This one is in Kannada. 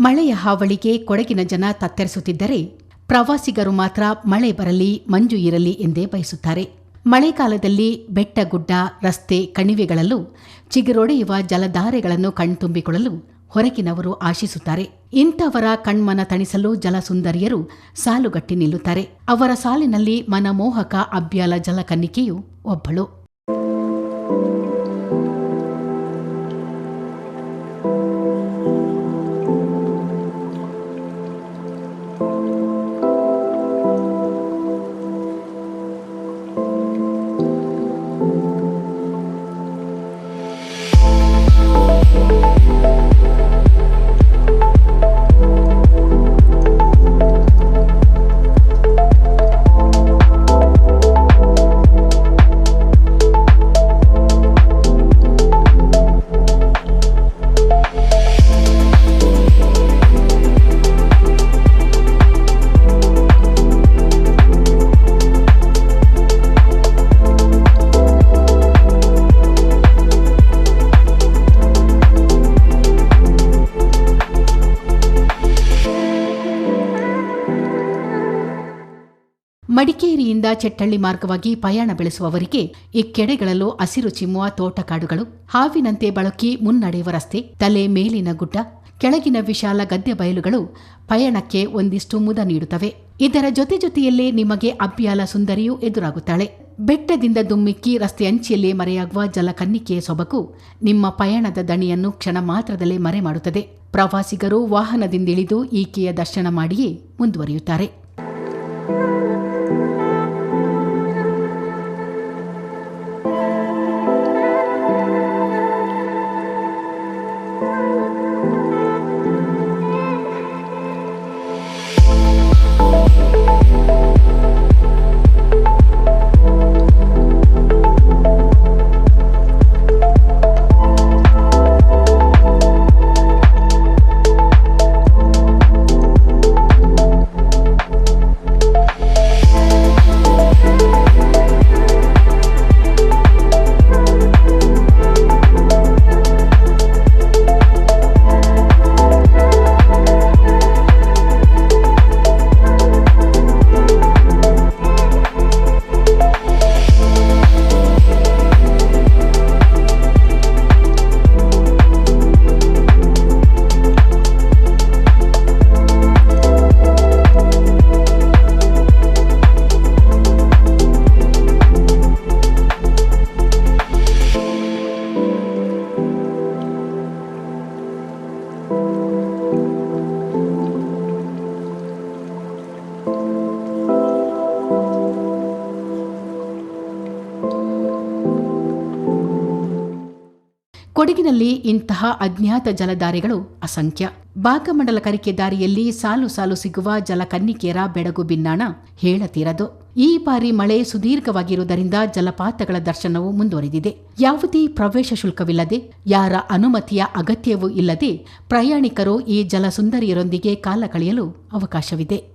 ಮಳೆಯ ಹಾವಳಿಗೆ ಕೊಡಗಿನ ಜನ ತತ್ತರಿಸುತ್ತಿದ್ದರೆ ಪ್ರವಾಸಿಗರು ಮಾತ್ರ ಮಳೆ ಬರಲಿ ಮಂಜು ಇರಲಿ ಎಂದೇ ಬಯಸುತ್ತಾರೆ. ಮಳೆಗಾಲದಲ್ಲಿ ಬೆಟ್ಟಗುಡ್ಡ, ರಸ್ತೆ, ಕಣಿವೆಗಳಲ್ಲೂ ಚಿಗುರೊಡೆಯುವ ಜಲಧಾರೆಗಳನ್ನು ಕಣ್ತುಂಬಿಕೊಳ್ಳಲು ಹೊರಗಿನವರು ಆಶಿಸುತ್ತಾರೆ. ಇಂಥವರ ಕಣ್ಮನ ತಣಿಸಲು ಜಲಸುಂದರಿಯರು ಸಾಲುಗಟ್ಟಿ ನಿಲ್ಲುತ್ತಾರೆ. ಅವರ ಸಾಲಿನಲ್ಲಿ ಮನಮೋಹಕ ಅಬ್ಯಾಲ ಜಲಕನ್ನಿಕೆಯು ಒಬ್ಬಳು. ಮಡಿಕೇರಿಯಿಂದ ಚೆಟ್ಟಳ್ಳಿ ಮಾರ್ಗವಾಗಿ ಪಯಣ ಬೆಳೆಸುವವರಿಗೆ ಈ ಕೆಡೆಗಳಲ್ಲೂ ಹಸಿರು ಚಿಮ್ಮುವ ತೋಟಕಾಡುಗಳು, ಹಾವಿನಂತೆ ಬಳಕಿ ಮುನ್ನಡೆಯುವ ರಸ್ತೆ, ತಲೆ ಮೇಲಿನ ಗುಡ್ಡ, ಕೆಳಗಿನ ವಿಶಾಲ ಗದ್ದೆ ಬಯಲುಗಳು ಪಯಣಕ್ಕೆ ಒಂದಿಷ್ಟು ಮುದ ನೀಡುತ್ತವೆ. ಇದರ ಜೊತೆಯಲ್ಲೇ ನಿಮಗೆ ಅಬ್ಯಾಲ ಸುಂದರಿಯೂ ಎದುರಾಗುತ್ತಾಳೆ. ಬೆಟ್ಟದಿಂದ ದುಮ್ಮಿಕ್ಕಿ ರಸ್ತೆ ಅಂಚಿಯಲ್ಲೇ ಮರೆಯಾಗುವ ಜಲಕನ್ನಿಕೆಯ ಸೊಬಗು ನಿಮ್ಮ ಪಯಣದ ದಣಿಯನ್ನು ಕ್ಷಣ ಮಾತ್ರದಲ್ಲೇ ಮರೆ ಮಾಡುತ್ತದೆ. ಪ್ರವಾಸಿಗರು ವಾಹನದಿಂದಿಳಿದು ಈಕೆಯ ದರ್ಶನ ಮಾಡಿಯೇ ಮುಂದುವರಿಯುತ್ತಾರೆ. ಕೊಡಗಿನಲ್ಲಿ ಇಂತಹ ಅಜ್ಞಾತ ಜಲಧಾರೆಗಳು ಅಸಂಖ್ಯ. ಭಾಗಮಂಡಲ ಕರಿಕೆ ದಾರಿಯಲ್ಲಿ ಸಾಲು ಸಾಲು ಸಿಗುವ ಜಲಕನ್ನಿಕೆಯರ ಬೆಡಗು ಬಿನ್ನಾಣ ಹೇಳತೀರದು. ಈ ಬಾರಿ ಮಳೆ ಸುದೀರ್ಘವಾಗಿರುವುದರಿಂದ ಜಲಪಾತಗಳ ದರ್ಶನವು ಮುಂದುವರೆದಿದೆ. ಯಾವುದೇ ಪ್ರವೇಶ ಶುಲ್ಕವಿಲ್ಲದೆ, ಯಾರ ಅನುಮತಿಯ ಅಗತ್ಯವೂ ಇಲ್ಲದೆ ಪ್ರಯಾಣಿಕರು ಈ ಜಲಸುಂದರಿಯರೊಂದಿಗೆ ಕಾಲ ಕಳೆಯಲು ಅವಕಾಶವಿದೆ.